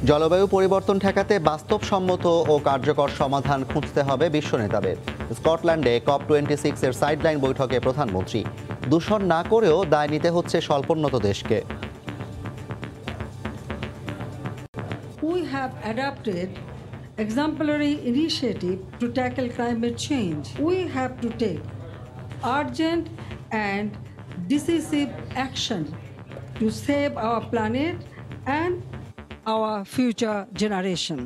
জলবায়ু পরিবর্তন ঠেকাতে বাস্তবসম্মত ও কার্যকর সমাধান খুঁজতে হবে বিশ্ব নেতাদের। স্কটল্যান্ডে COP26 এর সাইডলাইন বৈঠকে প্রধানমন্ত্রী দূষণ না করেও দায় নিতে হচ্ছে স্বল্পোন্নত দেশকে। We have adopted exemplary initiative to tackle climate change. We have to take urgent and decisive action to save our planet and our future generation.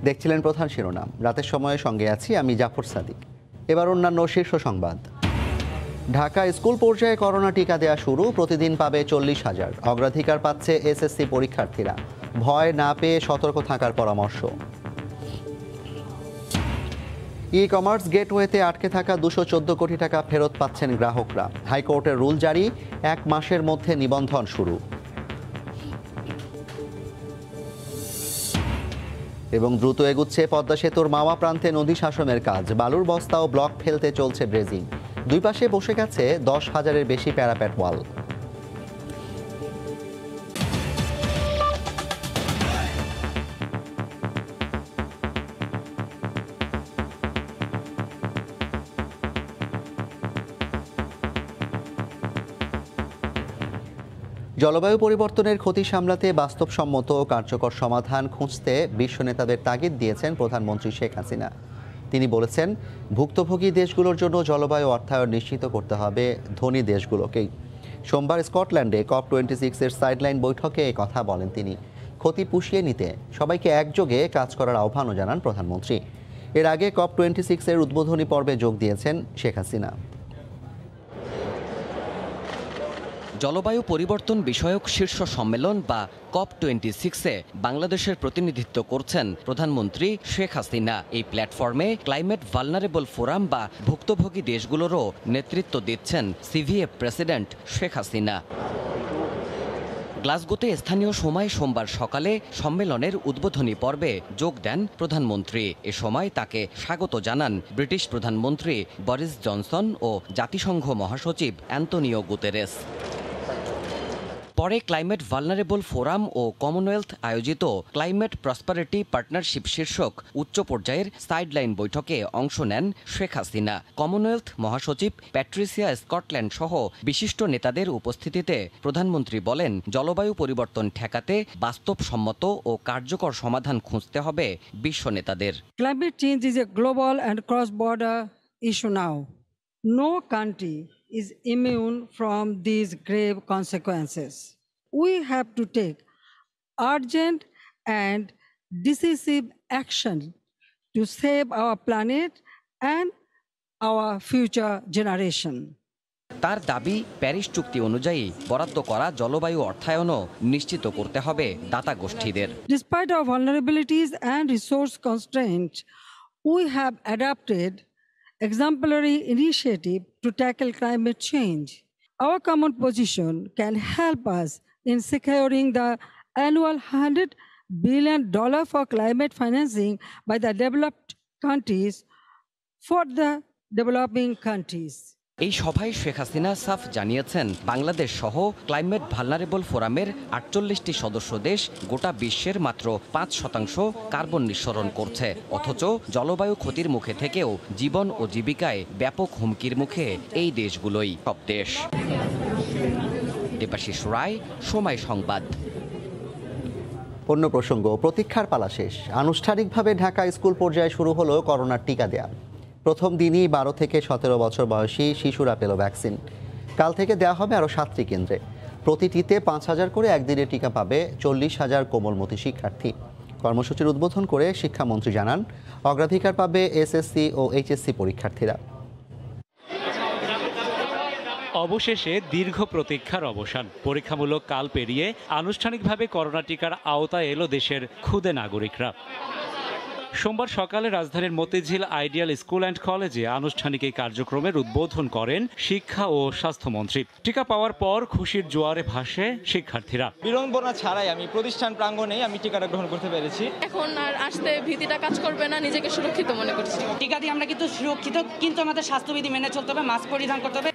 দেখছিলেন প্রধান শিরোনাম। রাতের সময়ে সঙ্গে আছি আমি জাফর সাদিক। এবার অন্যান্য শীর্ষ সংবাদ। ঢাকা স্কুল পর্যায়ে করোনা টিকা দেয়া শুরু, প্রতিদিন পাবে 40,000। অগ্রাধিকার পাচ্ছে এসএসসি পরীক্ষার্থীরা, ভয় না পেয়ে সতর্ক থাকার পরামর্শ। ই-কমার্স গেটওয়েতে আটকে থাকা 214 কোটি টাকা ফেরত পাচ্ছেন গ্রাহকরা। হাইকোর্টের রুল জারি, 1 মাসের মধ্যে নিবন্ধন শুরু। এবং দ্রুত এগুচ্ছে পদ্মা সেতুর মাওয়া প্রান্তে নদী শাসনের কাজ। বালুর বস্তা ও ব্লক ফেলতে চলছে ব্রেজিং। দুই পাশে বসে গেছে 10,000-এর বেশি প্যারাপেট ওয়াল। জলবায়ু পরিবর্তনের ক্ষতি সামলাতে বাস্তবসম্মত ও কার্যকর সমাধান খুঁজতে বিশ্ব নেতাদের তাগিদ দিয়েছেন প্রধানমন্ত্রী শেখ হাসিনা। তিনি বলেছেন, ভুক্তভোগী দেশগুলোর জন্য জলবায়ু অর্থায়ন নিশ্চিত করতে হবে ধনী দেশগুলোকেই। সোমবার স্কটল্যান্ডে COP26 এর সাইডলাইন বৈঠকে এই কথা বলেন তিনি। ক্ষতি পুষিয়ে নিতে সবাইকে একযোগে কাজ করার আহ্বানও জানান প্রধানমন্ত্রী। এর আগে COP26 এর উদ্বোধনী পর্বে যোগ দিয়েছেন শেখ হাসিনা। জলবায়ু পরিবর্তন বিষয়ক শীর্ষ সম্মেলন বা COP26-এ বাংলাদেশের প্রতিনিধিত্ব করছেন প্রধানমন্ত্রী শেখ হাসিনা। এই প্ল্যাটফর্মে ক্লাইমেট ভালনারেবল ফোরাম বা ভুক্তভোগী দেশগুলোরও নেতৃত্ব দিচ্ছেন CVF প্রেসিডেন্ট শেখ হাসিনা। গ্লাসগোতে স্থানীয় সময় সোমবার সকালে সম্মেলনের উদ্বোধনী পর্বে যোগ দেন প্রধানমন্ত্রী। এ সময় তাকে স্বাগত জানান ব্রিটিশ প্রধানমন্ত্রী বরিস জনসন ও জাতিসংঘ মহাসচিব অ্যান্তনিও গুতেরেস। পরে ক্লাইমেট ভালনারেবল ফোরাম ও কমনওয়েলথ আয়োজিত ক্লাইমেট প্রসপারিটি পার্টনারশিপ শীর্ষক উচ্চ পর্যায়ের সাইডলাইন বৈঠকে অংশ নেন শেখ হাসিনা। কমনওয়েলথ মহাসচিব প্যাট্রিসিয়া স্কটল্যান্ড সহ বিশিষ্ট নেতাদের উপস্থিতিতে প্রধানমন্ত্রী বলেন, জলবায়ু পরিবর্তন ঠেকাতে বাস্তবসম্মত ও কার্যকর সমাধান খুঁজতে হবে বিশ্ব নেতাদের। Climate change is a global and cross-border issue now. No country is immune from these grave consequences. We have to take urgent and decisive action to save our planet and our future generation. তার দাবি, Paris চুক্তি অনুযায়ী বরাদ্দ করা জলবায়ু অর্থায়নও নিশ্চিত করতে হবে দাতা গোষ্ঠীদের। Despite our vulnerabilities and resource constraints, we have adopted exemplary initiative to tackle climate change. Our common position can help us in securing the annual $100 billion for climate financing by the developed countries for the developing countries. এই সভায় শেখ হাসিনা সাফ জানিয়েছেন, বাংলাদেশ সহ climate vulnerable ফোরামের 48টি সদস্য দেশ গোটা বিশ্বের মাত্র 5% কার্বন নিঃসরণ করছে। অথচ জলবায়ু ক্ষতির মুখে থেকেও জীবন ও জীবিকায় ব্যাপক হুমকির মুখে এই দেশগুলোই সব দেশ। দেবাশিস রায়, সময় সংবাদ। অন্য প্রসঙ্গ, প্রতীক্ষার পালা শেষ। আনুষ্ঠানিকভাবে ঢাকা স্কুল পর্যায়ে শুরু হলো করোনার টিকা দেয়া। প্রথম দিনই 12 থেকে 17 বছর বয়সী শিশুরা পেল ভ্যাকসিন। কাল থেকে দেওয়া হবে আরও 7টি কেন্দ্রে। প্রতিটিতে 5,000 করে একদিনের টিকা পাবে 40,000 কোমলমতি শিক্ষার্থী। কর্মসূচির উদ্বোধন করে শিক্ষামন্ত্রী জানান, অগ্রাধিকার পাবে এসএসসি ও এইচএসসি পরীক্ষার্থীরা। অবশেষে দীর্ঘ প্রতীক্ষার অবসান। পরীক্ষামূলক কাল পেরিয়ে আনুষ্ঠানিকভাবে করোনা টিকার আওতায় এলো দেশের ক্ষুদে নাগরিকরা। সোমবার সকালে রাজধানীর মতিঝিল আইডিয়াল স্কুল অ্যান্ড কলেজে আনুষ্ঠানিক এই কার্যক্রমের উদ্বোধন করেন শিক্ষা ও স্বাস্থ্যমন্ত্রী। টিকা পাওয়ার পর খুশির জোয়ারে ভাসে শিক্ষার্থীরা। বিড়ম্বনা ছাড়াই আমি প্রতিষ্ঠান প্রাঙ্গণেই টিকাটা গ্রহণ করতে পেরেছি। এখন আর আসতে ভীতিটা কাজ করবে না, নিজেকে সুরক্ষিত মনে করছি। টিকা দিয়ে আমরা কিন্তু সুরক্ষিত, কিন্তু আমাদের স্বাস্থ্যবিধি মেনে চলতে হবে, মাস্ক পরিধান করতে হবে।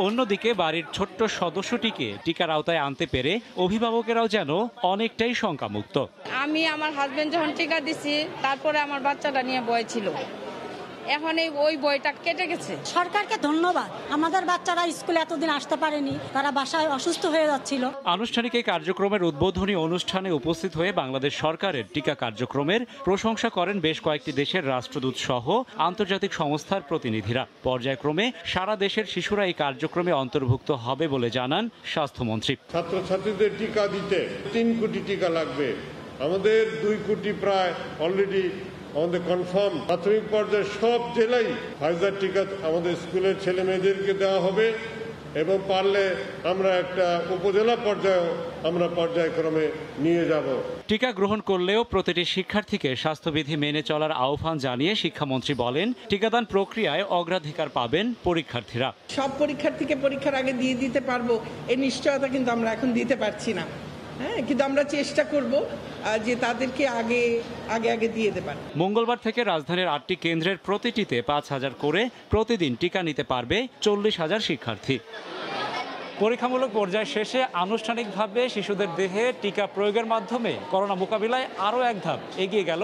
অন্যদিকে বাড়ির ছোট্ট সদস্যটিকে টিকার আওতায় আনতে পেরে অভিভাবকেরাও যেন অনেকটাই শঙ্কামুক্ত। আমি আমার হাজবেন্ড যখন টিকা দিছি তারপরে আমার বাচ্চাটা নিয়ে ভয় ছিল, এখন ওই বইটা কেটে গেছে। সরকারকে ধন্যবাদ, আমাদের বাচ্চারা স্কুলে এতদিন আসতে পারেনি, তারা বাসায় অসুস্থ হয়ে যাচ্ছিল। আনুষ্ঠানিক এই কার্যক্রমের উদ্বোধনী অনুষ্ঠানে উপস্থিত হয়ে বাংলাদেশ সরকারের টিকা কার্যক্রমের প্রশংসা করেন বেশ কয়েকটি দেশের রাষ্ট্রদূত সহ আন্তর্জাতিক সংস্থার প্রতিনিধিরা। পর্যায়ক্রমে সারা দেশের শিশুরা এই কার্যক্রমে অন্তর্ভুক্ত হবে বলে জানান স্বাস্থ্যমন্ত্রী। ছাত্রছাত্রীদের টিকা দিতে 3 কোটি টিকা লাগবে, আমাদের 2 কোটি প্রায় অলরেডি আমাদের কনফার্ম। প্রাথমিক পর্যায়ে সব জেলায় ফাইজার টিকা আমাদের স্কুলের ছেলে মেয়েদেরকে দেওয়া হবে এবং পারলে আমরা একটা উপজেলা পর্যায়ে আমরা পর্যায়ক্রমে নিয়ে যাব। টিকা গ্রহণ করলেও প্রতিটি শিক্ষার্থীকে স্বাস্থ্যবিধি মেনে চলার আহ্বান জানিয়ে শিক্ষামন্ত্রী বলেন, টিকাদান প্রক্রিয়ায় অগ্রাধিকার পাবেন পরীক্ষার্থীরা। সব পরীক্ষার্থীকে পরীক্ষার আগে দিয়ে দিতে পারবো এই নিশ্চয়তা কিন্তু আমরা এখন দিতে পারছি না। হ্যাঁ, কিন্তু আমরা চেষ্টা করব যে তাদেরকে আগে দিয়ে দেবার। মঙ্গলবার থেকে রাজধানীর 8টি কেন্দ্রের প্রতিটিতে 5,000 করে প্রতিদিন টিকা নিতে পারবে 40,000 শিক্ষার্থী। পরীক্ষামূলক পর্যায় শেষে আনুষ্ঠানিকভাবে শিশুদের দেহে টিকা প্রয়োগের মাধ্যমে করোনা মোকাবিলায় আরও এক ধাপ এগিয়ে গেল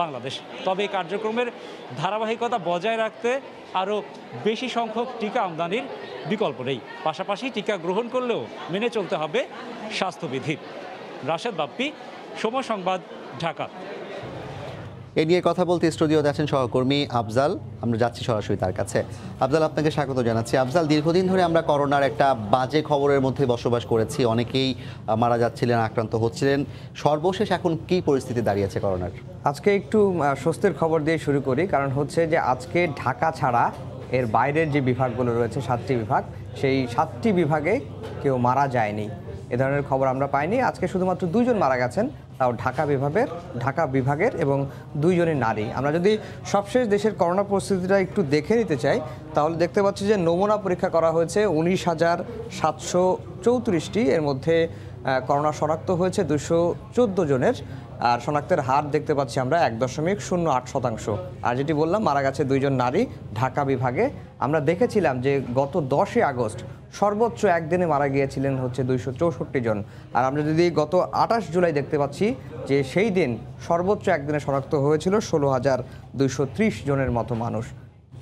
বাংলাদেশ। তবে এই কার্যক্রমের ধারাবাহিকতা বজায় রাখতে আরও বেশি সংখ্যক টিকা আমদানির বিকল্প নেই। পাশাপাশি টিকা গ্রহণ করলেও মেনে চলতে হবে স্বাস্থ্যবিধি। রাশেদ বাপ্পি, সময় সংবাদ, ঢাকা। এ নিয়ে কথা বলতে স্টুডিওতে আছেন সহকর্মী আফজাল। আমরা যাচ্ছি সরাসরি তার কাছে। আফজাল, আপনাকে স্বাগত জানাচ্ছি। আফজাল, দীর্ঘদিন ধরে আমরা করোনার একটা বাজে খবরের মধ্যে বসবাস করেছি, অনেকেই মারা যাচ্ছিলেন, আক্রান্ত হচ্ছিলেন। সর্বশেষ এখন কি পরিস্থিতি দাঁড়িয়েছে করোনার? আজকে একটু স্বস্তির খবর দিয়ে শুরু করি, কারণ হচ্ছে যে আজকে ঢাকা ছাড়া এর বাইরের যে বিভাগগুলো রয়েছে 7টি বিভাগ, সেই 7টি বিভাগে কেউ মারা যায়নি, এ ধরনের খবর আমরা পাইনি। আজকে শুধুমাত্র 2 জন মারা গেছেন, তাও ঢাকা বিভাগের এবং 2 জনই নারী। আমরা যদি সবশেষ দেশের করোনা পরিস্থিতিটা একটু দেখে নিতে চাই, তাহলে দেখতে পাচ্ছি যে নমুনা পরীক্ষা করা হয়েছে 19,734টি, এর মধ্যে করোনা শনাক্ত হয়েছে 214 জনের, আর শনাক্তের হার দেখতে পাচ্ছি আমরা 1.08%। আর যেটি বললাম, মারা গেছে 2 জন নারী ঢাকা বিভাগে। আমরা দেখেছিলাম যে গত 10 আগস্ট সর্বোচ্চ একদিনে মারা গিয়েছিলেন হচ্ছে 264 জন। আর আমরা যদি গত 28 জুলাই দেখতে পাচ্ছি যে সেই দিন সর্বোচ্চ একদিনে শনাক্ত হয়েছিল 16,230 জনের মতো মানুষ।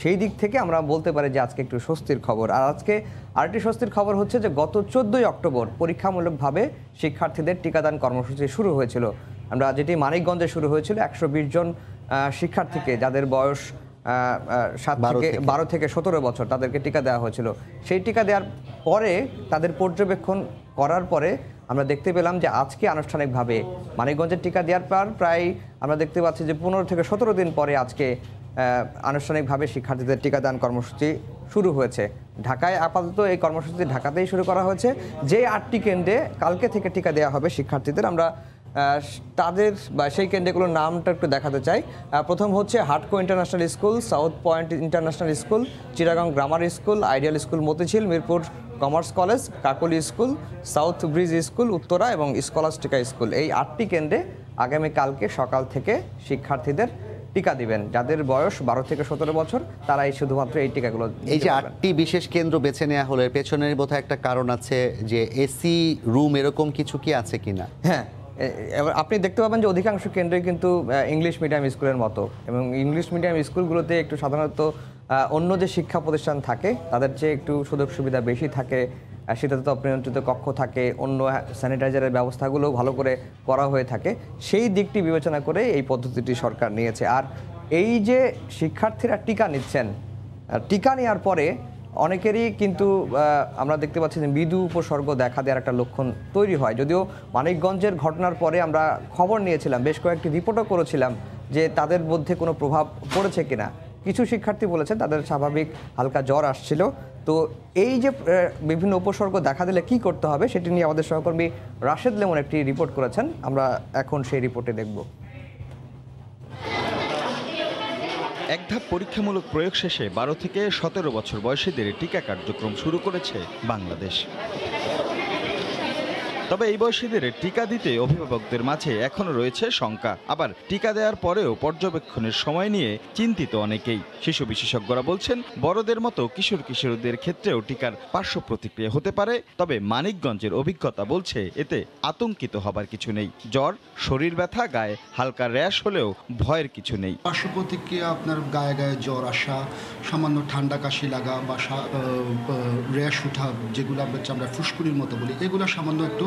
সেই দিক থেকে আমরা বলতে পারি যে আজকে একটু স্বস্তির খবর। আর আজকে আরেকটি স্বস্তির খবর হচ্ছে যে গত 14 অক্টোবর পরীক্ষামূলকভাবে শিক্ষার্থীদের টিকাদান কর্মসূচি শুরু হয়েছিল। আমরা যেটি মানিকগঞ্জে শুরু হয়েছিল 120 জন শিক্ষার্থীকে, যাদের বয়স 12 থেকে 17 বছর, তাদেরকে টিকা দেওয়া হয়েছিল। সেই টিকা দেওয়ার পরে তাদের পর্যবেক্ষণ করার পরে আমরা দেখতে পেলাম যে আজকে আনুষ্ঠানিকভাবে মানিকগঞ্জের টিকা দেওয়ার পর প্রায় আমরা দেখতে পাচ্ছি যে 15 থেকে 17 দিন পরে আজকে আনুষ্ঠানিকভাবে শিক্ষার্থীদের টিকাদান কর্মসূচি শুরু হয়েছে। ঢাকায় আপাতত এই কর্মসূচি ঢাকাতেই শুরু করা হয়েছে। যে 8টি কেন্দ্রে কালকে থেকে টিকা দেওয়া হবে শিক্ষার্থীদের, আমরা তাদের বা সেই কেন্দ্রগুলোর নামটা একটু দেখাতে চাই। প্রথম হচ্ছে Hatco international school, south point international School, Chittagong grammar school, ideal school Motijheel, Mirpur commerce college, Kakoli school, South Breeze school Uttara এবং স্কলাস্টিকা স্কুল। এই 8টি কেন্দ্রে আগামীকালকে সকাল থেকে শিক্ষার্থীদের টিকা দিবেন। যাদের বয়স 12 থেকে 17 বছর তারাই শুধুমাত্র এই টিকাগুলো। এই যে 8টি বিশেষ কেন্দ্র বেছে নেওয়া হলো, এর পেছনের বোধহয় একটা কারণ আছে, যে এসি রুম এরকম কিছু কি আছে কিনা? হ্যাঁ, এবার আপনি দেখতে পাবেন যে অধিকাংশ কেন্দ্রে কিন্তু ইংলিশ মিডিয়াম স্কুলের মতো, এবং ইংলিশ মিডিয়াম স্কুলগুলোতে একটু সাধারণত অন্য যে শিক্ষা প্রতিষ্ঠান থাকে তাদের চেয়ে একটু সুযোগ সুবিধা বেশি থাকে, শীতাতপ নিয়ন্ত্রিত কক্ষ থাকে, অন্য স্যানিটাইজারের ব্যবস্থাগুলো ভালো করে করা হয়ে থাকে। সেই দিকটি বিবেচনা করে এই পদ্ধতিটি সরকার নিয়েছে। আর এই যে শিক্ষার্থীরা টিকা নিচ্ছেন, টিকা নেওয়ার পরে অনেকেরই কিন্তু আমরা দেখতে পাচ্ছি যে মৃদু উপসর্গ দেখা দেওয়ার একটা লক্ষণ তৈরি হয়। যদিও মানিকগঞ্জের ঘটনার পরে আমরা খবর নিয়েছিলাম, বেশ কয়েকটি রিপোর্টও করেছিলাম যে তাদের মধ্যে কোনো প্রভাব পড়েছে কিনা। কিছু শিক্ষার্থী বলেছেন তাদের স্বাভাবিক হালকা জ্বর আসছিল। তো এই যে বিভিন্ন উপসর্গ দেখা দিলে কি করতে হবে সেটি নিয়ে আমাদের সহকর্মী রাশেদ লেমন একটি রিপোর্ট করেছেন, আমরা এখন সেই রিপোর্টে দেখব। এক ধাপ পরীক্ষামূলক প্রয়োগ শেষে 12 থেকে 17 বছর বয়সীদের টিকা কার্যক্রম শুরু করেছে বাংলাদেশ। তবে এই বয়সীদের টিকা দিতে অভিভাবকদের মাঝে এখনো রয়েছে শঙ্কা। আবার টিকা দেওয়ার পরেও পর্যবেক্ষণের সময় নিয়ে চিন্তিত অনেকেই। শিশু বিশেষজ্ঞরা বলছেন, বড়দের মতো কিশোরীদের ক্ষেত্রেও টিকার পার্শ্ব প্রতিক্রিয়া হতে পারে। তবে মানিকগঞ্জের অভিজ্ঞতা বলছে এতে আতঙ্কিত হবার কিছু নেই। জ্বর, শরীর ব্যথা, গায়ে হালকা র্যাশ হলেও ভয়ের কিছু নেই। পার্শ্ব প্রতিক্রিয়া আপনার গায়ে গায়ে জ্বর আসা, সামান্য ঠান্ডা কাশি লাগা বা র্যাশ উঠা, যেগুলো আমরা ফুসকুড়ির মতো বলি, এগুলো সামান্য একটু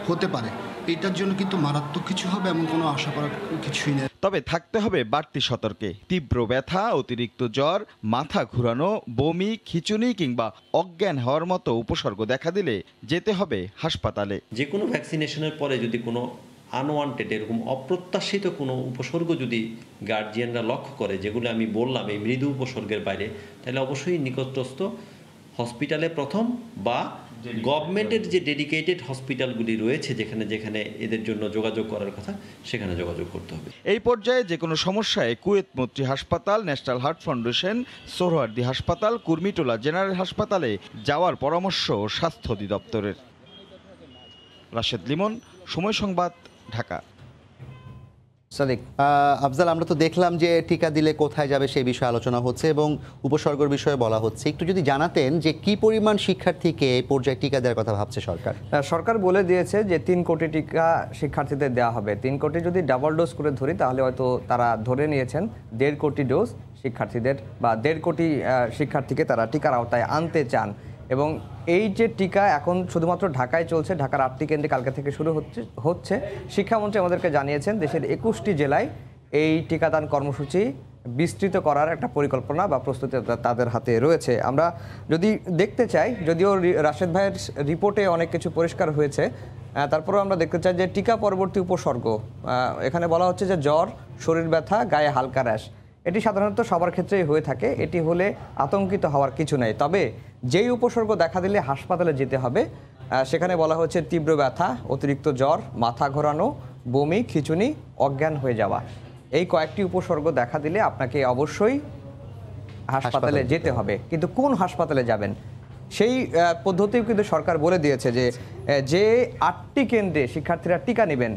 হতে পারে। এটার জন্য কিন্তু মারাত্মক কিছু হবে এমন কোনো আশা করার কিছুই নেই। তবে থাকতে হবে বাড়তি সতর্কে। তীব্র ব্যথা, অতিরিক্ত জ্বর, মাথা ঘুরানো, বমি, খিঁচুনি কিংবা অজ্ঞান হওয়ার মতো উপসর্গ দেখা দিলে যেতে হবে হাসপাতালে। যে কোনো ভ্যাকসিনেশনের পরে যদি কোনো আনওয়ান্টেড এরকম অপ্রত্যাশিত কোনো উপসর্গ যদি গার্জিয়ানরা লক্ষ্য করে, যেগুলো আমি বললাম এই মৃদু উপসর্গের বাইরে, তাহলে অবশ্যই নিকটস্থ হসপিটালে প্রথম বা গভর্নমেন্টের যে ডেডিকেটেড হসপিটালগুলি রয়েছে যেখানে যেখানে এদের জন্য যোগাযোগ করার কথা, সেখানে যোগাযোগ করতে হবে। এই পর্যায়ে যে কোনো সমস্যায় কুয়েত মৈত্রী হাসপাতাল, ন্যাশনাল হার্ট ফাউন্ডেশন, সোহরাওয়ার্দী হাসপাতাল, কুর্মিটোলা জেনারেল হাসপাতালে যাওয়ার পরামর্শ স্বাস্থ্য অধিদপ্তরের। রাশেদ লিমন, সময় সংবাদ, ঢাকা। আফজাল, আমরা তো দেখলাম যে টিকা দিলে কোথায় যাবে সেই বিষয়ে আলোচনা হচ্ছে এবং উপসর্গের বিষয়ে বলা হচ্ছে। একটু যদি জানাতেন যে কি পরিমাণ শিক্ষার্থীকে এই পর্যায়ে টিকা দেওয়ার কথা ভাবছে সরকার? সরকার বলে দিয়েছে যে 3 কোটি টিকা শিক্ষার্থীদের দেওয়া হবে। 3 কোটি যদি ডাবল ডোজ করে ধরি তাহলে হয়তো তারা ধরে নিয়েছেন 1.5 কোটি ডোজ শিক্ষার্থীদের বা 1.5 কোটি শিক্ষার্থীকে তারা টিকার আওতায় আনতে চান। এবং এই যে টিকা এখন শুধুমাত্র ঢাকায় চলছে, ঢাকার 8টি কেন্দ্রে কালকে থেকে শুরু হচ্ছে। শিক্ষামন্ত্রী আমাদেরকে জানিয়েছেন দেশের 21টি জেলায় এই টিকাদান কর্মসূচি বিস্তৃত করার একটা পরিকল্পনা বা প্রস্তুতি তাদের হাতে রয়েছে। আমরা যদি দেখতে চাই, যদিও রাশেদ ভাইয়ের রিপোর্টে অনেক কিছু পরিষ্কার হয়েছে, তারপরেও আমরা দেখতে চাই যে টিকা পরবর্তী উপসর্গ এখানে বলা হচ্ছে যে জ্বর, শরীর ব্যথা, গায়ে হালকা র্যাশ, এটি সাধারণত সবার ক্ষেত্রেই হয়ে থাকে। এটি হলে আতঙ্কিত হওয়ার কিছু নেই। তবে যেই উপসর্গ দেখা দিলে হাসপাতালে যেতে হবে, সেখানে বলা হচ্ছে তীব্র ব্যথা, অতিরিক্ত জ্বর, মাথা ঘোরানো, বমি, খিঁচুনি, অজ্ঞান হয়ে যাওয়া। এই কয়েকটি উপসর্গ দেখা দিলে আপনাকে অবশ্যই হাসপাতালে যেতে হবে। কিন্তু কোন হাসপাতালে যাবেন সেই পদ্ধতিও কিন্তু সরকার বলে দিয়েছে যে 8টি কেন্দ্রে শিক্ষার্থীরা টিকা নেবেন,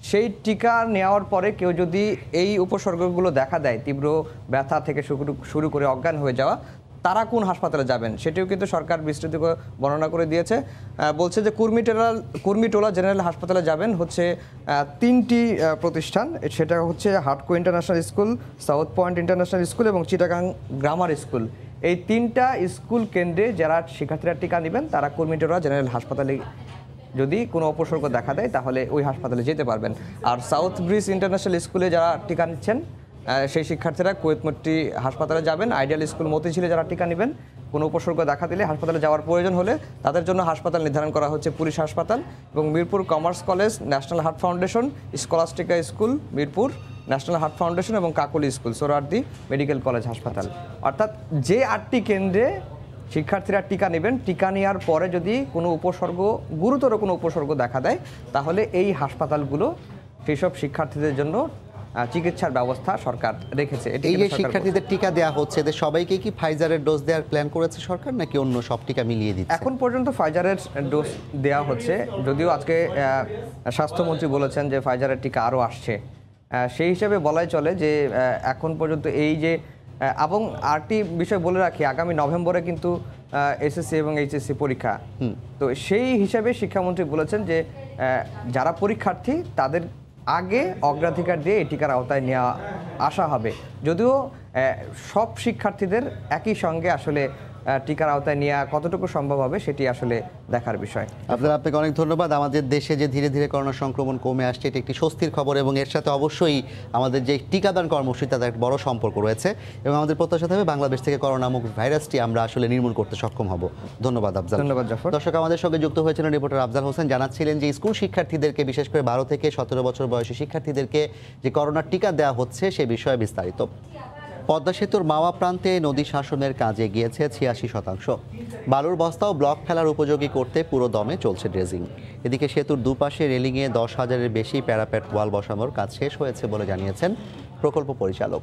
সেই টিকা নেওয়ার পরে কেউ যদি এই উপসর্গগুলো দেখা দেয়, তীব্র ব্যথা থেকে শুরু করে অজ্ঞান হয়ে যাওয়া, তারা কোন হাসপাতালে যাবেন সেটিও কিন্তু সরকার বিস্তৃত বর্ণনা করে দিয়েছে। বলছে যে কুর্মিটোলা জেনারেল হাসপাতালে যাবেন হচ্ছে 3টি প্রতিষ্ঠান, সেটা হচ্ছে Hatco international school, south point international school এবং চিটাগাং গ্রামার স্কুল। এই 3টা স্কুল কেন্দ্রে যারা শিক্ষার্থীরা টিকা নেবেন তারা কুর্মিটোলা জেনারেল হাসপাতালে যদি কোনো উপসর্গ দেখা দেয় তাহলে ওই হাসপাতালে যেতে পারবেন। আর সাউথ ব্রিজ ইন্টারন্যাশনাল স্কুলে যারা টিকা নিচ্ছেন সেই শিক্ষার্থীরা কুয়েত মৈত্রী হাসপাতালে যাবেন। আইডিয়াল স্কুল মতিঝিলে যারা টিকা নেবেন, কোনো উপসর্গ দেখা দিলে হাসপাতালে যাওয়ার প্রয়োজন হলে তাদের জন্য হাসপাতাল নির্ধারণ করা হচ্ছে পুলিশ হাসপাতাল এবং Mirpur commerce college, national heart foundation, Scholastica school Mirpur, national heart foundation এবং কাকলি স্কুল, সোহরাওয়ার্দী মেডিকেল কলেজ হাসপাতাল। অর্থাৎ যে 8টি কেন্দ্রে শিক্ষার্থীরা টিকা নেবেন, টিকা নেওয়ার পরে যদি কোনো উপসর্গ, গুরুতর কোনো উপসর্গ দেখা দেয় তাহলে এই হাসপাতালগুলো সেসব শিক্ষার্থীদের জন্য চিকিৎসার ব্যবস্থা সরকার রেখেছে। এই যে শিক্ষার্থীদের টিকা দেওয়া হচ্ছে, এদের সবাইকে কি ফাইজারের ডোজ দেওয়ার প্ল্যান করেছে সরকার নাকি অন্য সব টিকা মিলিয়ে দিচ্ছে? এখন পর্যন্ত ফাইজারের ডোজ দেওয়া হচ্ছে, যদিও আজকে স্বাস্থ্যমন্ত্রী বলেছেন যে ফাইজারের টিকা আরও আসছে। সেই হিসাবে বলাই চলে যে এখন পর্যন্ত এই যে, এবং আরটি বিষয় বলে রাখি, আগামী নভেম্বরে কিন্তু এসএসসি এবং এইচএসসি পরীক্ষা। তো সেই হিসাবে শিক্ষামন্ত্রী বলেছেন যে যারা পরীক্ষার্থী তাদের আগে অগ্রাধিকার দিয়ে এই টিকার আওতায় নেওয়া আসা হবে। যদিও সব শিক্ষার্থীদের একই সঙ্গে আসলে টিকার আওতায় নেওয়া কতটুকু সম্ভব হবে সেটি আসলে দেখার বিষয়। আপনাকে অনেক ধন্যবাদ। আমাদের দেশে যে ধীরে ধীরে করোনা সংক্রমণ কমে আসছে, এটি একটি স্বস্তির খবর এবং এর সাথে অবশ্যই আমাদের যে টিকাদান কর্মসূচি তাদের একটা বড় সম্পর্ক রয়েছে এবং আমাদের প্রত্যাশা থাকবে বাংলাদেশ থেকে করোনা মুক্ত ভাইরাসটি আমরা আসলে নির্মূল করতে সক্ষম হব। ধন্যবাদ আফজাল। ধন্যবাদ জাফর। দর্শক, আমাদের সঙ্গে যুক্ত হয়েছিলেন রিপোর্টার আফজাল হোসেন, জানাচ্ছিলেন যে স্কুল শিক্ষার্থীদেরকে, বিশেষ করে 12 থেকে 17 বছর বয়সী শিক্ষার্থীদেরকে যে করোনার টিকা দেওয়া হচ্ছে সে বিষয়ে বিস্তারিত। পদ্মা সেতুর মাওয়া প্রান্তে নদী শাসনের কাজে গিয়েছে 86%। বালুর বস্তা ও ব্লক ফেলার উপযোগী করতে পুরো দমে চলছে ড্রেজিং। এদিকে সেতুর দুপাশে রেলিংয়ে 10,000-এর বেশি প্যারাপেট ওয়াল বসানোর কাজ শেষ হয়েছে বলে জানিয়েছেন প্রকল্প পরিচালক।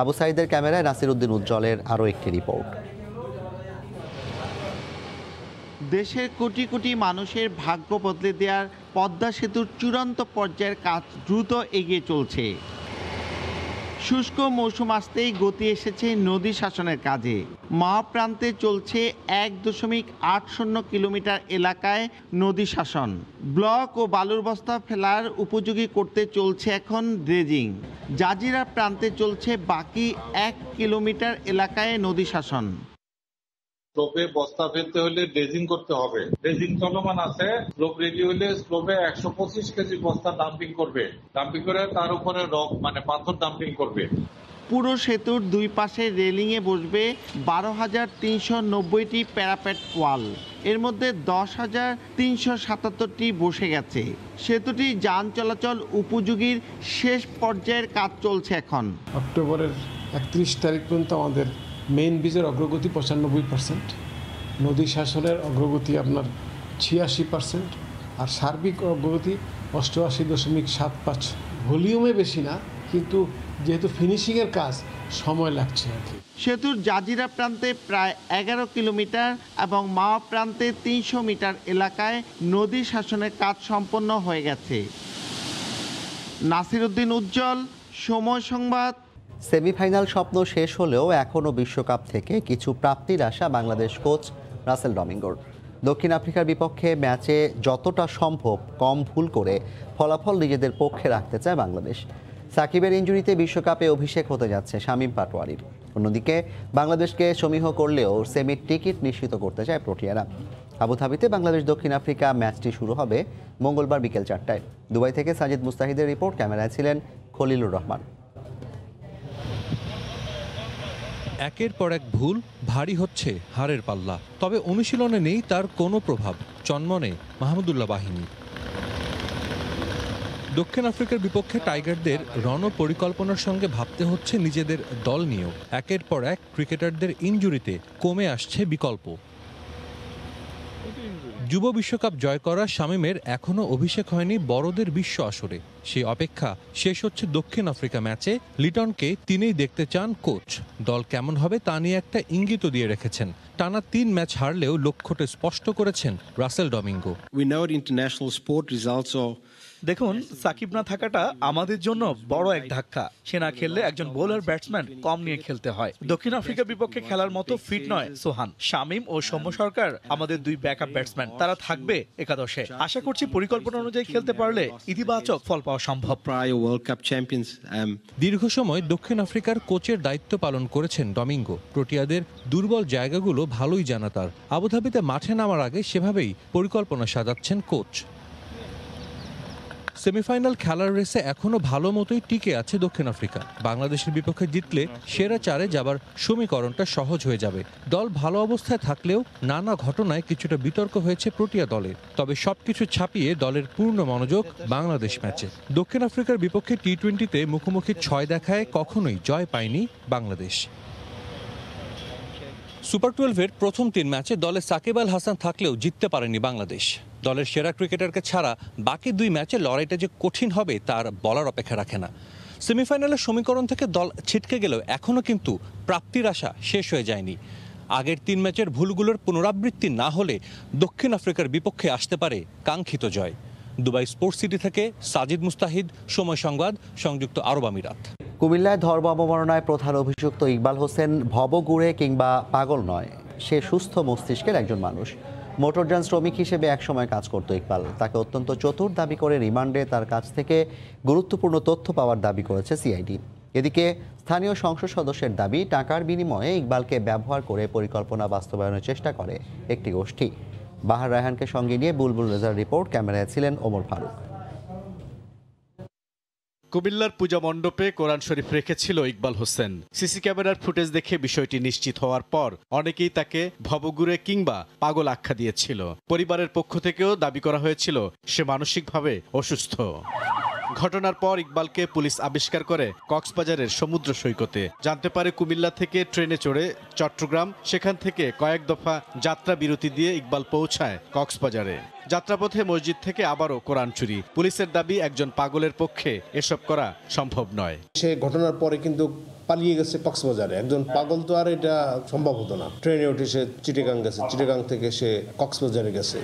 আবু সাইদের ক্যামেরায় নাসির উদ্দিন উজ্জ্বলের আরও একটি রিপোর্ট। দেশের কোটি কোটি মানুষের ভাগ্য বদলে দেওয়ার পদ্মা সেতুর চূড়ান্ত পর্যায়ের কাজ দ্রুত এগিয়ে চলছে। শুষ্ক মৌসুম আসতেই গতি এসেছে নদী শাসনের কাজে। মহাপ্রান্তে চলছে 1.80 কিলোমিটার এলাকায় নদী শাসন। ব্লক ও বালুর বস্তা ফেলার উপযোগী করতে চলছে এখন ড্রেজিং। জাজিরা প্রান্তে চলছে বাকি 1 কিলোমিটার এলাকায় নদী শাসন। স্লোপে বস্তা ফেলতে হলে ড্রেজিং করতে হবে। ড্রেজিং চলমান আছে। স্লোপ রেডি হলে স্লোপে 125 কেজি বস্তা ডাম্পিং করবে। ডাম্পিং করে তার উপরে রক পাথর ডাম্পিং করবে। পুরো সেতুর দুই পাশে রেলিংয়ে বসবে 12,390টি প্যারাপেট ওয়াল। এর মধ্যে 10,377টি বসে গেছে। সেতুটি যান চলাচল উপযোগীর শেষ পর্যায়ের কাজ চলছে এখন। অক্টোবরের 31 তারিখ পর্যন্ত আমাদের মেইন ব্রিজের অগ্রগতি 95%, নদী শাসনের অগ্রগতি আপনার 86%, আর সার্বিক অগ্রগতি 88.75। ভলিউমে বেশি না, কিন্তু যেহেতু ফিনিশিংয়ের কাজ সময় লাগছে আর কি। সেতুর জাজিরা প্রান্তে প্রায় 11 কিলোমিটার এবং মাওয়া প্রান্তে 300 মিটার এলাকায় নদী শাসনের কাজ সম্পন্ন হয়ে গেছে। নাসির উদ্দিন উজ্জ্বল, সময় সংবাদ। সেমিফাইনাল স্বপ্ন শেষ হলেও এখনও বিশ্বকাপ থেকে কিছু প্রাপ্তির আশা বাংলাদেশ কোচ রাসেল ডমিঙ্গোর। দক্ষিণ আফ্রিকার বিপক্ষে ম্যাচে যতটা সম্ভব কম ভুল করে ফলাফল নিজেদের পক্ষে রাখতে চায় বাংলাদেশ। সাকিবের ইনজুরিতে বিশ্বকাপে অভিষেক হতে যাচ্ছে শামীম পাটোয়ারির। অন্যদিকে বাংলাদেশকে সমীহ করলেও সেমির টিকিট নিশ্চিত করতে চায় প্রোটিয়ারা। আবুধাবিতে বাংলাদেশ দক্ষিণ আফ্রিকা ম্যাচটি শুরু হবে মঙ্গলবার বিকেল 4টায়। দুবাই থেকে সাজিদ মুস্তাহিদের রিপোর্ট, ক্যামেরায় ছিলেন খলিলুর রহমান। একের পর এক ভুল ভারী হচ্ছে হারের পাল্লা, তবে অনুশীলনে নেই তার কোনো প্রভাব। চন্মনে মাহমুদুল্লাহ বাহিনী। দক্ষিণ আফ্রিকার বিপক্ষে টাইগারদের রণপরিকল্পনার সঙ্গে ভাবতে হচ্ছে নিজেদের দল নিয়েও। একের পর এক ক্রিকেটারদের ইনজুরিতে কমে আসছে বিকল্প। যুব বিশ্বকাপ জয় করা শামীমের এখনও অভিষেক হয়নি বড়দের বিশ্ব আসরে। সেই অপেক্ষা শেষ হচ্ছে দক্ষিণ আফ্রিকা ম্যাচে। লিটনকে তিনিই দেখতে চান কোচ। দল কেমন হবে তা নিয়ে একটা ইঙ্গিতও দিয়ে রেখেছেন। টানা 3 ম্যাচ হারলেও লক্ষ্যটা স্পষ্ট করেছেন রাসেল ডমিঙ্গো। দেখুন, সাকিব না থাকাটা আমাদের জন্য বড় এক ধাক্কা। সে না খেললে একজন বোলার ব্যাটসম্যান কম নিয়ে খেলতে হয়। দক্ষিণ আফ্রিকার বিপক্ষে খেলার মতো ফিট নয় সোহান। শামীম ও সৌম্য সরকার আমাদের 2 ব্যাকআপ ব্যাটসম্যান, তারা থাকবে একাদশে। আশা করছি পরিকল্পনা অনুযায়ী খেলতে পারলে ইতিবাচক ফল পাওয়া সম্ভব। দীর্ঘ সময় দক্ষিণ আফ্রিকার কোচের দায়িত্ব পালন করেছেন ডমিঙ্গো। প্রোটিয়াদের দুর্বল জায়গাগুলো ভালোই জানা তার। আবুধাবিতে মাঠে নামার আগে সেভাবেই পরিকল্পনা সাজাচ্ছেন কোচ। সেমিফাইনাল খেলার রেসে এখনও ভালো মতোই টিকে আছে দক্ষিণ আফ্রিকা। বাংলাদেশের বিপক্ষে জিতলে সেরা 4-এ যাবার সমীকরণটা সহজ হয়ে যাবে। দল ভালো অবস্থায় থাকলেও নানা ঘটনায় কিছুটা বিতর্ক হয়েছে প্রোটিয়া দলের। তবে সবকিছু ছাপিয়ে দলের পূর্ণ মনোযোগ বাংলাদেশ ম্যাচে। দক্ষিণ আফ্রিকার বিপক্ষে টি-20তে মুখোমুখি 6 দেখায় কখনোই জয় পায়নি বাংলাদেশ। সুপার 12-এর প্রথম 3 ম্যাচে দলে সাকিব আল হাসান থাকলেও জিততে পারেনি বাংলাদেশ। দলের সেরা ক্রিকেটারকে ছাড়া বাকি 2 ম্যাচে লড়াইটা যে কঠিন হবে তার বলার অপেক্ষা রাখে না। সেমিফাইনালের সমীকরণ থেকে দল ছিটকে গেলেও এখনও কিন্তু প্রাপ্তির আশা শেষ হয়ে যায়নি। আগের 3 ম্যাচের ভুলগুলোর পুনরাবৃত্তি না হলে দক্ষিণ আফ্রিকার বিপক্ষে আসতে পারে কাঙ্ক্ষিত জয়। দুবাই স্পোর্টস সিটি থেকে সাজিদ মুস্তাহিদ, সময় সংবাদ, সংযুক্ত আরব আমিরাত। কুমিল্লায় ধর্ম অবমাননায় প্রধান অভিযুক্ত ইকবাল হোসেন ভবঘুরে কিংবা পাগল নয়, সে সুস্থ মস্তিষ্কের একজন মানুষ। মোটরযান শ্রমিক হিসেবে একসময় কাজ করত ইকবাল। তাকে অত্যন্ত চতুর দাবি করে রিমান্ডে তার কাছ থেকে গুরুত্বপূর্ণ তথ্য পাওয়ার দাবি করেছে সিআইডি। এদিকে স্থানীয় সংসদ সদস্যের দাবি, টাকার বিনিময়ে ইকবালকে ব্যবহার করে পরিকল্পনা বাস্তবায়নের চেষ্টা করে একটি গোষ্ঠী। বাহার রায়হানকে সঙ্গে নিয়ে বুলবুল রেজার রিপোর্ট, ক্যামেরায় ছিলেন ওমর ফারুক। কুমিল্লার পূজা মণ্ডপে কোরআন শরীফ রেখেছিল ইকবাল হোসেন। সিসি ক্যামেরার ফুটেজ দেখে বিষয়টি নিশ্চিত হওয়ার পর অনেকেই তাকে ভবঘুরে কিংবা পাগল আখ্যা দিয়েছিল। পরিবারের পক্ষ থেকেও দাবি করা হয়েছিল সে মানসিকভাবে অসুস্থ। ঘটনার পর ইকবালকে পুলিশ আবিষ্কার করে কক্সবাজারের সমুদ্র সৈকতে। জানতে পারে কুমিল্লা থেকে ট্রেনে চড়ে চট্টগ্রাম, সেখান থেকে কয়েক দফা যাত্রা বিরতি দিয়ে ইকবাল পৌঁছায় কক্সবাজারে। যাত্রাপথে মসজিদ থেকে আবারও কোরআন চুরি। পুলিশের দাবি একজন পাগলের পক্ষে এসব করা সম্ভব নয়। সে ঘটনার পরে কিন্তু পালিয়ে গেছে কক্সবাজারে। একজন পাগল তো আর এটা সম্ভব হতো না। ট্রেনে উঠে সে চিটাগাং গেছে, চিটাগাং থেকে সে কক্সবাজারে গেছে।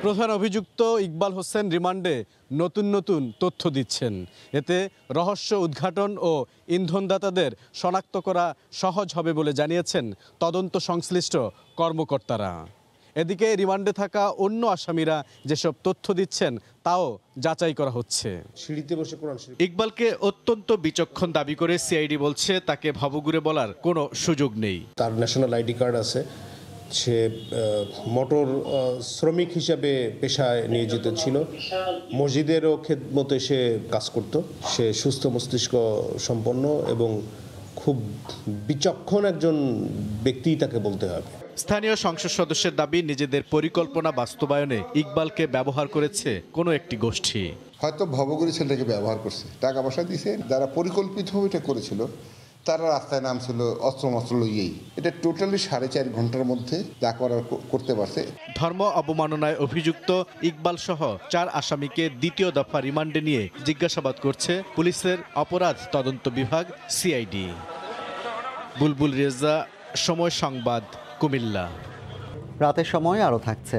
প্রধান অভিযুক্ত ইকবাল হোসেন রিমান্ডে নতুন নতুন তথ্য দিচ্ছেন। এতে রহস্য উদ্ঘাটন ও ইন্ধনদাতাদের শনাক্ত করা সহজ হবে বলে জানিয়েছেন তদন্ত সংশ্লিষ্ট কর্মকর্তারা। এদিকে রিমান্ডে থাকা অন্য আসামিরা যেসব তথ্য দিচ্ছেন তাও যাচাই করা হচ্ছে। সিঁড়িতে বসে কোরআন ইকবালকে অত্যন্ত বিচক্ষণ দাবি করে সিআইডি বলছে তাকে ভবঘুরে বলার কোনো সুযোগ নেই। তার ন্যাশনাল আইডি কার্ড আছে। সে মোটর শ্রমিক হিসাবে পেশায় নিয়োজিত ছিল। মসজিদেরও খেদমতে সে কাজ করত। সে সুস্থ মস্তিষ্ক সম্পন্ন এবং খুব বিচক্ষণ একজন ব্যক্তি তাকে বলতে হবে। স্থানীয় সংসদ সদস্যের দাবি, নিজেদের পরিকল্পনা বাস্তবায়নে ইকবালকে ব্যবহার করেছে কোনো একটি গোষ্ঠী। হয়তো ভবঘুরে ছেলেটাকে ব্যবহার করছে, টাকা পয়সা দিয়েছে। যারা পরিকল্পিতভাবে এটা করেছিল তারা রাস্তায় নামছিল অস্ত্র লইয়েই। এটা টোটালি 4.5 ঘন্টার মধ্যে যা করার করতে পারছে। ধর্ম অবমাননায় অভিযুক্ত ইকবাল সহ 4 আসামিকে দ্বিতীয় দফা রিমান্ডে নিয়ে জিজ্ঞাসাবাদ করছে পুলিশের অপরাধ তদন্ত বিভাগ সিআইডি। বুলবুল রেজা, সময় সংবাদ, কুমিল্লা। রাতের সময় আরও থাকছে।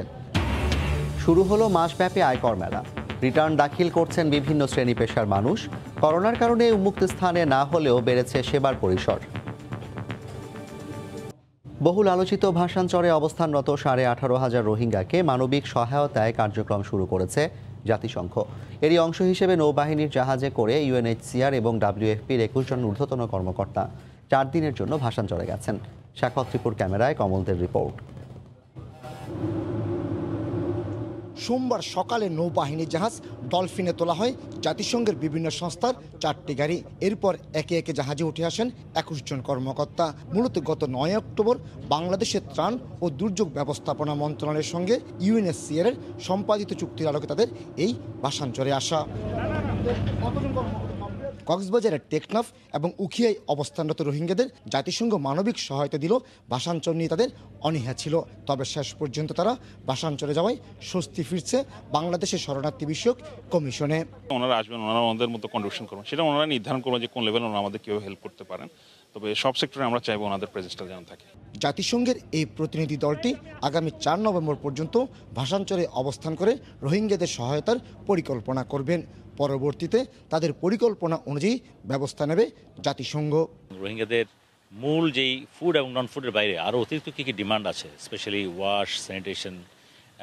শুরু হলো মাসব্যাপী আয়কর মেলা। রিটার্ন দাখিল করছেন বিভিন্ন শ্রেণী পেশার মানুষ। করোনার কারণে উন্মুক্ত স্থানে না হলেও বেড়েছে সেবার পরিসর। বহুল আলোচিত ভাসানচরে অবস্থানরত 18,500 রোহিঙ্গাকে মানবিক সহায়তায় কার্যক্রম শুরু করেছে জাতিসংঘ। এরই অংশ হিসেবে নৌবাহিনীর জাহাজে করে ইউএনএইচসিআর এবং WFPর 21 জন ঊর্ধ্বতন কর্মকর্তা 4 দিনের জন্য ভাসানচরে গেছেন। শাখাওয়াত ত্রিপুর ক্যামেরায় কমলদের রিপোর্ট। সোমবার সকালে নৌবাহিনীর জাহাজ ডলফিনে তোলা হয় জাতিসংঘের বিভিন্ন সংস্থার 4টি গাড়ি। এরপর একে একে জাহাজে উঠে আসেন 21 জন কর্মকর্তা। মূলত গত 9 অক্টোবর বাংলাদেশের ত্রাণ ও দুর্যোগ ব্যবস্থাপনা মন্ত্রণালয়ের সঙ্গে ইউএনএইচসিআর এর সম্পাদিত চুক্তির আলোকে তাদের এই ভাসানচরে আসা। কক্সবাজারের টেকনাফ এবং উখিয়ায় অবস্থানরত রোহিঙ্গাদের জাতিসংঘ মানবিক সহায়তা দিল। ভাসানচর নিয়ে তাদের অনীহা ছিল, তবে শেষ পর্যন্ত তারা ভাসানচরে যাওয়ায় স্বস্তি ফিরছে বাংলাদেশের শরণার্থী বিষয়ক কমিশনে। ওনারা আসবেন, ওনারা আমাদের মতো কন্ট্রিবিউশন করবেন, সেটা ওনারা নির্ধারণ করবেন যে কোন লেভেলে ওনারা আমাদের কীভাবে হেল্প করতে পারেন। তবে সব সেক্টরে আমরা চাইবো ওনাদের প্রেজেন্সটা যেন থাকে। জাতিসংঘের এই প্রতিনিধি দলটি আগামী 4 নভেম্বর পর্যন্ত ভাসানচরে অবস্থান করে রোহিঙ্গাদের সহায়তার পরিকল্পনা করবেন। পরবর্তীতে তাদের পরিকল্পনা অনুযায়ী ব্যবস্থা নেবে জাতিসংঘ। রোহিঙ্গাদের মূল যেই ফুড এবং নন ফুডের বাইরে আরও অতিরিক্ত কী কী ডিমান্ড আছে, স্পেশালি ওয়াশ, স্যানিটেশন,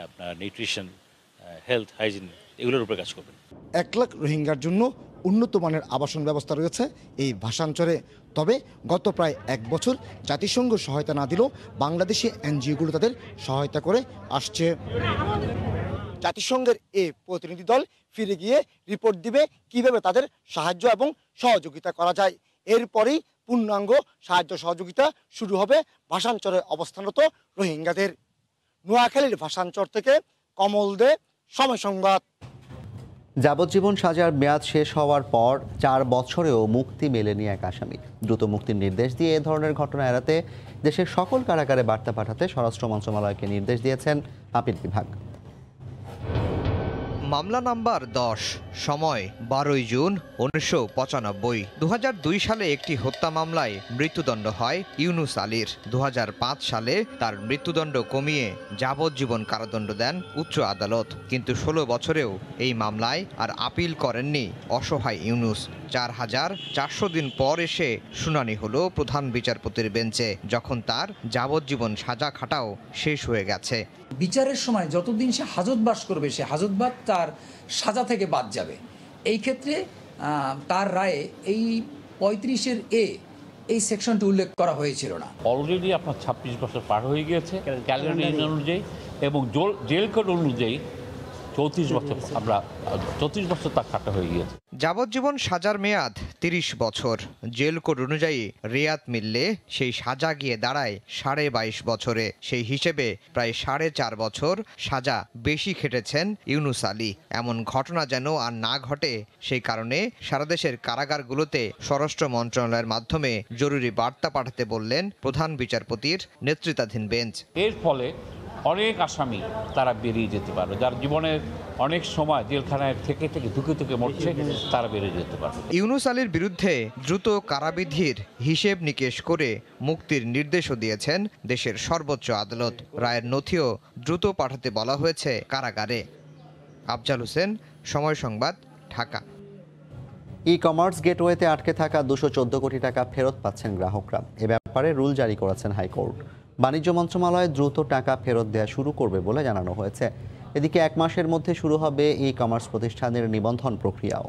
আপনার নিউট্রিশন, হেলথ, হাইজিন, এগুলোর উপরে কাজ করবেন। 1 লাখ রোহিঙ্গার জন্য উন্নত মানের আবাসন ব্যবস্থা রয়েছে এই ভাসানচরে। তবে গত প্রায় 1 বছর জাতিসংঘ সহায়তা না দিলেও বাংলাদেশি এনজিওগুলো তাদের সহায়তা করে আসছে। জাতিসংঘের এই প্রতিনিধি দল ফিরে গিয়ে রিপোর্ট দিবে কিভাবে তাদের সাহায্য এবং সহযোগিতা করা যায়। এরপরেই পূর্ণাঙ্গ সাহায্য সহযোগিতা শুরু হবে ভাসানচরে অবস্থানরত রোহিঙ্গাদের। নোয়াখালীর ভাসানচর থেকে কমল দে, সময় সংবাদ। যাবজ্জীবন সাজার মেয়াদ শেষ হওয়ার পর 4 বছরেও মুক্তি মেলেনি এক আসামি। দ্রুত মুক্তির নির্দেশ দিয়ে এ ধরনের ঘটনা এড়াতে দেশের সকল কারাগারে বার্তা পাঠাতে স্বরাষ্ট্র মন্ত্রণালয়কে নির্দেশ দিয়েছেন আপিল বিভাগ। মামলা নাম্বার 10, সময় 12 জুন 1995। 2002 সালে একটি হত্যা মামলায় মৃত্যুদণ্ড হয় ইউনুস আলীর। 2005 সালে তার মৃত্যুদণ্ড কমিয়ে যাবজ্জীবন কারাদণ্ড দেন উচ্চ আদালত। কিন্তু 16 বছরেও এই মামলায় আর আপিল করেননি অসহায় ইউনুস। 4400 দিন পর এসে শুনানি হলো প্রধান বিচারপতির বেঞ্চে, যখন তার যাবজ্জীবন সাজা খাটাও শেষ হয়ে গেছে। বিচারের সময় যতদিন সে হাজতবাস করবে, সে হাজতবাস তার সাজা থেকে বাদ যাবে। এই ক্ষেত্রে তার রায়ে এই 35 এই সেকশনটি উল্লেখ করা হয়েছিল না। অলরেডি আপনার 26 বছর পার হয়ে গিয়েছে ক্যালেন্ডার অনুযায়ী, এবং জেল কোড অনুযায়ী 34 বছর, আমরা 34 বছর তার খাটা হয়ে গিয়েছে। যাবজ্জীবন সাজার মেয়াদ 30 বছর। জেল কোড অনুযায়ী রেয়াত মিললে সেই সাজা গিয়ে দাঁড়ায় 22.5 বছরে। সেই হিসেবে প্রায় 4.5 বছর সাজা বেশি খেটেছেন ইউনুস আলী। এমন ঘটনা যেন আর না ঘটে সেই কারণে সারা দেশের কারাগারগুলোতে স্বরাষ্ট্র মন্ত্রণালয়ের মাধ্যমে জরুরি বার্তা পাঠাতে বললেন প্রধান বিচারপতির নেতৃত্বাধীন বেঞ্চ। এর ফলে অনেক আসামি তারা বেরিয়ে যেতে পারবে, যার জীবনের অনেক সময় জেলখানায় থেকে ধুকে মরছে, তারা বেরিয়ে যেতে পারবে। ইউনুস আলীর বিরুদ্ধে দ্রুত কারাবিধির হিসেব নিকেশ করে মুক্তির নির্দেশও দিয়েছেন দেশের সর্বোচ্চ আদালত। রায়ের নথিও দ্রুত পাঠাতে বলা হয়েছে কারাগারে। আফজাল হোসেন, সময় সংবাদ, ঢাকা। ই কমার্স গেটওয়েতে আটকে থাকা 214 কোটি টাকা ফেরত পাচ্ছেন গ্রাহকরা। এ ব্যাপারে রুল জারি করেছেন হাইকোর্ট। বাণিজ্য মন্ত্রণালয় দ্রুত টাকা ফেরত দেওয়া শুরু করবে বলে জানানো হয়েছে। এদিকে 1 মাসের মধ্যে শুরু হবে ই কমার্স প্রতিষ্ঠানের নিবন্ধন প্রক্রিয়াও।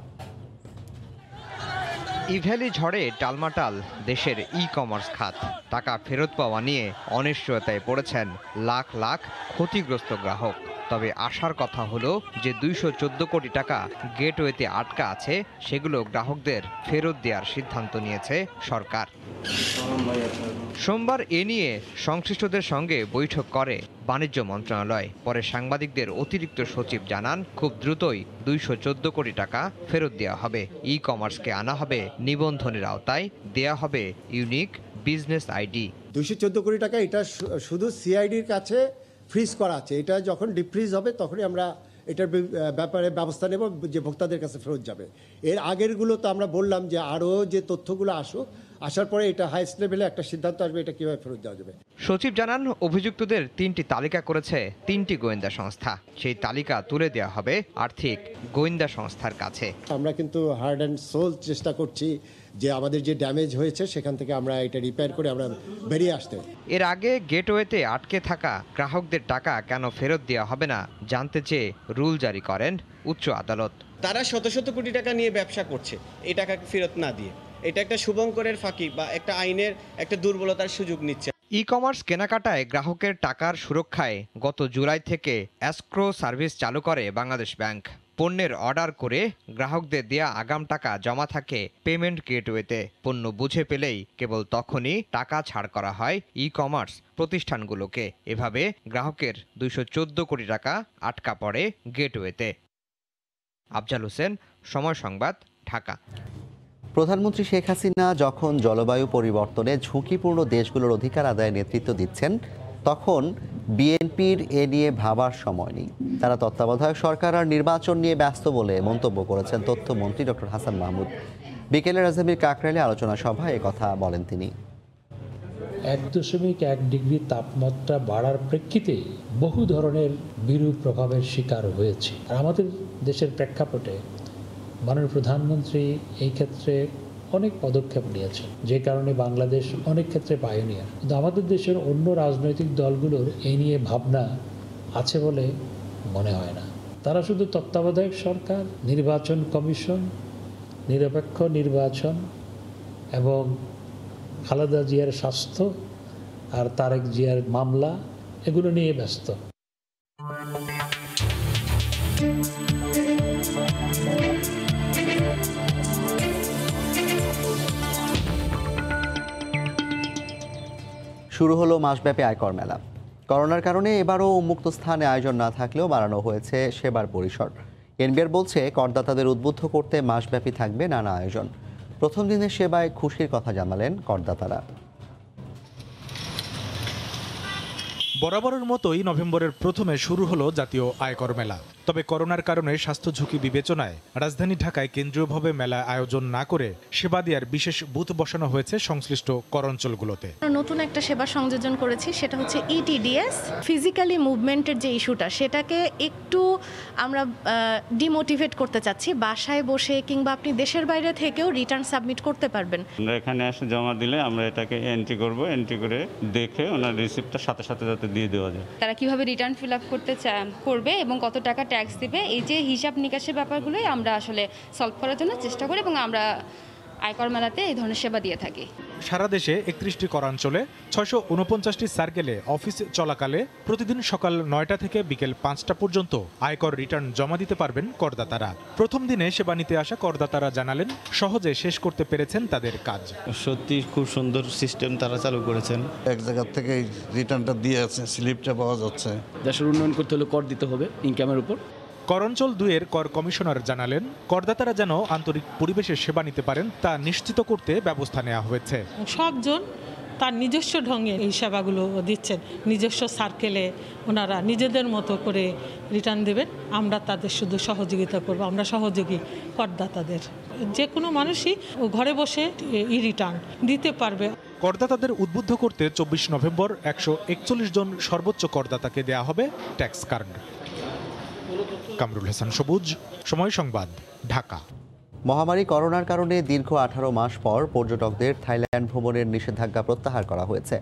ইভ্যালি ঝড়ে টালমাটাল দেশের ই কমার্স খাত। টাকা ফেরত পাওয়া নিয়ে অনিশ্চয়তায় পড়েছেন লাখ লাখ ক্ষতিগ্রস্ত গ্রাহক। তবে আশার কথা হলো যে 214 কোটি টাকা গেটওয়েতে আটকা আছে, সেগুলো গ্রাহকদের ফেরত দেওয়ার সিদ্ধান্ত নিয়েছে সরকার। সোমবার এ নিয়ে সংশ্লিষ্টদের সঙ্গে বৈঠক করে বাণিজ্য মন্ত্রণালয়। পরে সাংবাদিকদের অতিরিক্ত সচিব জানান, খুব দ্রুতই 214 কোটি টাকা ফেরত দেওয়া হবে। ই কমার্সকে আনা হবে নিবন্ধনের আওতায়, দেয়া হবে ইউনিক বিজনেস আইডি। 214 কোটি টাকা এটা শুধু সিআইডির কাছে ফ্রিজ করা আছে। এটা যখন ডিফ্রিজ হবে তখনই আমরা এটার ব্যাপারে ব্যবস্থা নেব যে ভোক্তাদের কাছে ফেরত যাবে। এর আগেরগুলো তো আমরা বললাম যে আরও যে তথ্যগুলো আসার পরে এটা হাইস্ট লেভেলে একটা সিদ্ধান্ত আসবে এটা কীভাবে ফেরত দেওয়া যাবে। সচিব জানান, অভিযুক্তদের 3টি তালিকা করেছে 3টি গোয়েন্দা সংস্থা। সেই তালিকা তুলে দেওয়া হবে আর্থিক গোয়েন্দা সংস্থার কাছে। আমরা কিন্তু হার্ড অ্যান্ড সোল চেষ্টা করছি যে আমাদের যে ড্যামেজ হয়েছে সেখান থেকে আমরা এটা রিপেয়ার করে আমরা বেরিয়ে আসতে। এর আগে গেটওয়েতে আটকে থাকা গ্রাহকদের টাকা কেন ফেরত দেওয়া হবে না জানতে চেয়ে রুল জারি করেন উচ্চ আদালত। তারা শত শত কোটি টাকা নিয়ে ব্যবসা করছে এই টাকা ফেরত না দিয়ে। এটা একটা শুভঙ্করের ফাঁকি বা একটা আইনের একটা দুর্বলতার সুযোগ নিচ্ছে। ই কমার্স কেনাকাটায় গ্রাহকের টাকার সুরক্ষায় গত জুলাই থেকে এসক্রো সার্ভিস চালু করে বাংলাদেশ ব্যাংক। পণ্যের অর্ডার করে গ্রাহকদের দেয়া আগাম টাকা জমা থাকে পেমেন্ট গেটওয়েতে। পণ্য বুঝে পেলেই কেবল তখনই টাকা ছাড় করা হয় ই কমার্স প্রতিষ্ঠানগুলোকে। এভাবে গ্রাহকের 214 কোটি টাকা আটকা পড়ে গেটওয়েতে। আফজাল হোসেন, সময় সংবাদ, ঢাকা। প্রধানমন্ত্রী শেখ হাসিনা যখন জলবায়ু পরিবর্তনে ঝুঁকিপূর্ণ দেশগুলোর অধিকার আদায়ে নেতৃত্ব দিচ্ছেন, তখন বিএনপির এ নিয়ে ভাবার সময় নেই। তারা তত্ত্বাবধায়ক সরকার আর নির্বাচন নিয়ে ব্যস্ত বলে মন্তব্য করেছেন তথ্যমন্ত্রী ডক্টর হাসান মাহমুদ। বিকেলে রাজধানীর কাকরাইলে আলোচনা সভায় একথা বলেন তিনি। 1.1 ডিগ্রি তাপমাত্রা বাড়ার প্রেক্ষিতে বহু ধরনের বিরূপ প্রভাবের শিকার হয়েছে। আর আমাদের দেশের প্রেক্ষাপটে মাননীয় প্রধানমন্ত্রী এই ক্ষেত্রে অনেক পদক্ষেপ নিয়েছেন, যে কারণে বাংলাদেশ অনেক ক্ষেত্রে পায়োনিয়ার। কিন্তু আমাদের দেশের অন্য রাজনৈতিক দলগুলোর এই নিয়ে ভাবনা আছে বলে মনে হয় না। তারা শুধু তত্ত্বাবধায়ক সরকার, নির্বাচন কমিশন, নিরপেক্ষ নির্বাচন এবং খালেদা জিয়ার স্বাস্থ্য আর তারেক জিয়ার মামলা এগুলো নিয়ে ব্যস্ত। শুরু হলো মাসব্যাপী আয়কর মেলা। করোনার কারণে এবারও উন্মুক্ত স্থানে আয়োজন না থাকলেও বাড়ানো হয়েছে সেবার পরিসর। এনবিআর বলছে, করদাতাদের উদ্বুদ্ধ করতে মাসব্যাপী থাকবে নানা আয়োজন। প্রথম দিনের সেবায় খুশির কথা জানালেন করদাতারা। বরাবরের মতোই নভেম্বরের প্রথমে শুরু হলো জাতীয় আয়কর মেলা। তবে করোনার কারণে স্বাস্থ্য ঝুঁকি বিবেচনায় রাজধানী ঢাকায় কেন্দ্রীয়ভাবে মেলা আয়োজন না করে সেবা দেওয়ার বিশেষ বুথ বসানো হয়েছে সংশ্লিষ্ট কর অঞ্চলগুলোতে। নতুন একটা সেবা সংযোজন করেছি, সেটা হচ্ছে ইটিডিএস। ফিজিক্যালি মুভমেন্টের যে ইস্যুটা, সেটাকে একটু আমরা ডিমোটিভেট করতে চাচ্ছি। বাসায় বসে কিংবা আপনি দেশের বাইরে থেকেও রিটার্ন সাবমিট করতে পারবেন। আমরা এখানে এসে জমা দিলে আমরা এটাকে এন্ট্রি করব, এন্ট্রি করে দেখে ওনার রিসিপ্টটা সাথে সাথে যাতে দিয়ে দেওয়া যায়। তারা কিভাবে রিটার্ন ফিল আপ করবে এবং কত টাকা ট্যাক্স দিবে, এই যে হিসাব নিকাশের ব্যাপারগুলোই আমরা আসলে সলভ করার জন্য চেষ্টা করি এবং আমরা আয়কর মেলাতে এই ধরনের সেবা দিয়ে থাকি। সারা দেশে 31টি করাঞ্চলে 649টি সার্কেলে অফিস চলাকালে প্রতিদিন সকাল 9টা থেকে বিকেল 5টা পর্যন্ত আয়কর রিটার্ন জমা দিতে পারবেন করদাতারা। প্রথম দিনে সেবা নিতে আসা করদাতারা জানালেন সহজে শেষ করতে পেরেছেন তাদের কাজ। সত্যি খুব সুন্দর সিস্টেম তারা চালু করেছেন। এক জায়গা থেকে রিটার্নটা দিয়ে আছে, স্লিপটা পাওয়া যাচ্ছে। দেশের উন্নয়ন করতে হলে কর দিতে হবে ইনকামের উপর। করাঞ্চল 2-এর কর কমিশনার জানালেন করদাতারা যেন আন্তরিক পরিবেশে সেবা নিতে পারেন তা নিশ্চিত করতে ব্যবস্থা নেওয়া হয়েছে। সবজন তার নিজস্ব ঢঙে এই সেবাগুলো দিচ্ছেন, নিজস্ব সার্কেলে ওনারা নিজেদের মতো করে রিটার্ন দেবেন, আমরা তাদের শুধু সহযোগিতা করব। আমরা সহযোগী করদাতাদের, যে কোনো মানুষই ঘরে বসে রিটার্ন দিতে পারবে। করদাতাদের উদ্বুদ্ধ করতে 24 নভেম্বর 141 জন সর্বোচ্চ করদাতাকে দেয়া হবে ট্যাক্স কার্ড। কামরুল হাসান সবুজ, সময় সংবাদ, ঢাকা। মহামারী করোনার কারণে দীর্ঘ 18 মাস পর পর্যটকদের থাইল্যান্ড ভ্রমণের নিষেধাজ্ঞা প্রত্যাহার করা হয়েছে।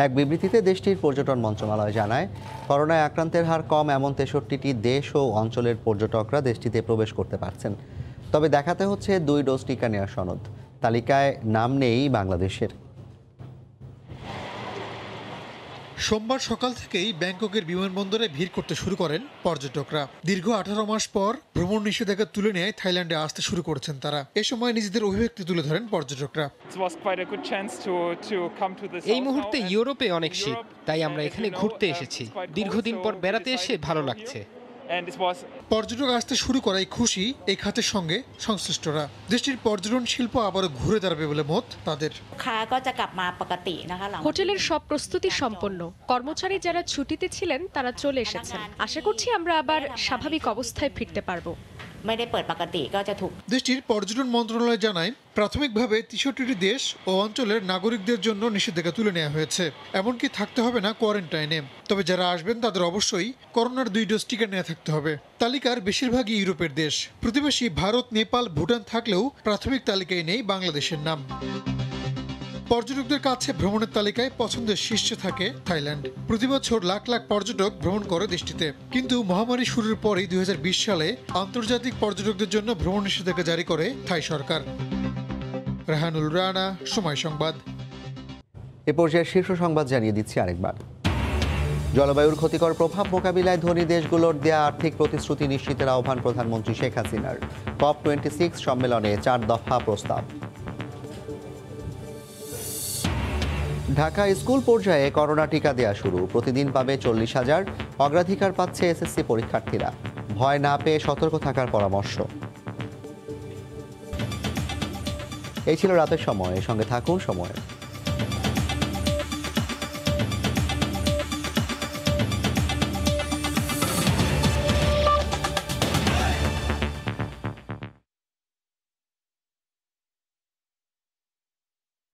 এক বিবৃতিতে দেশটির পর্যটন মন্ত্রণালয় জানায়, করোনায় আক্রান্তের হার কম এমন 63টি দেশ ও অঞ্চলের পর্যটকরা দেশটিতে প্রবেশ করতে পারছেন। তবে দেখাতে হচ্ছে 2 ডোজ টিকা নেওয়ার সনদ। তালিকায় নাম নেই বাংলাদেশের। সোমবার সকাল থেকেই ব্যাংককের বিমানবন্দরে ভিড় করতে শুরু করেন পর্যটকরা। দীর্ঘ 18 মাস পর ভ্রমণ নিষেধাজ্ঞা তুলে নিয়ে থাইল্যান্ডে আসতে শুরু করেছেন তারা। এ সময় নিজেদের অভিব্যক্তি তুলে ধরেন পর্যটকরা। এই মুহূর্তে ইউরোপে অনেক শীত, তাই আমরা এখানে ঘুরতে এসেছি। দীর্ঘদিন পর বেড়াতে এসে ভালো লাগছে। পর্যটক আসতে শুরু করায় খুশি এই খাতের সঙ্গে সংশ্লিষ্টরা। দেশটির পর্যটন শিল্প আবারও ঘুরে দাঁড়াবে বলে মত তাদের। হোটেলের সব প্রস্তুতি সম্পন্ন, কর্মচারী যারা ছুটিতে ছিলেন তারা চলে এসেছেন। আশা করছি আমরা আবার স্বাভাবিক অবস্থায় ফিরতে পারবো। দেশটির পর্যটন মন্ত্রণালয় জানায়, প্রাথমিকভাবে 63টি দেশ ও অঞ্চলের নাগরিকদের জন্য নিষেধাজ্ঞা তুলে নেওয়া হয়েছে। এমনকি থাকতে হবে না কোয়ারেন্টাইনে। তবে যারা আসবেন তাদের অবশ্যই করোনার 2 ডোজ টিকা নেওয়া থাকতে হবে। তালিকার বেশিরভাগই ইউরোপের দেশ। প্রতিবেশী ভারত, নেপাল, ভুটান থাকলেও প্রাথমিক তালিকায় নেই বাংলাদেশের নাম। পর্যটকদের কাছে ভ্রমণের তালিকায় পছন্দের শীর্ষে থাকে থাইল্যান্ড। প্রতি বছর লাখ লাখ পর্যটক ভ্রমণ করে দেশটিতে। কিন্তু মহামারী শুরুর পরেই 2020 সালে আন্তর্জাতিক পর্যটকদের জন্য ভ্রমণ নিষেধাজ্ঞা জারি করে থাই সরকার। রাহানুল রানা, সময় সংবাদ। এ পর্যায়ে শীর্ষ সংবাদ জানিয়ে দিচ্ছি আরেকবার। জলবায়ুর ক্ষতিকর প্রভাব মোকাবিলায় ধনী দেশগুলোর দেয়া আর্থিক প্রতিশ্রুতি নিশ্চিতের আহ্বান প্রধানমন্ত্রী শেখ হাসিনার। COP26 সম্মেলনে 4 দফা প্রস্তাব। ঢাকা স্কুল পর্যায়ে করোনা টিকা দেয়া শুরু। প্রতিদিন পাবে 40,000। অগ্রাধিকার পাচ্ছে এসএসসি পরীক্ষার্থীরা। ভয় না পেয়ে সতর্ক থাকার পরামর্শ। এই ছিল রাতের সময়। সঙ্গে থাকুন সময়।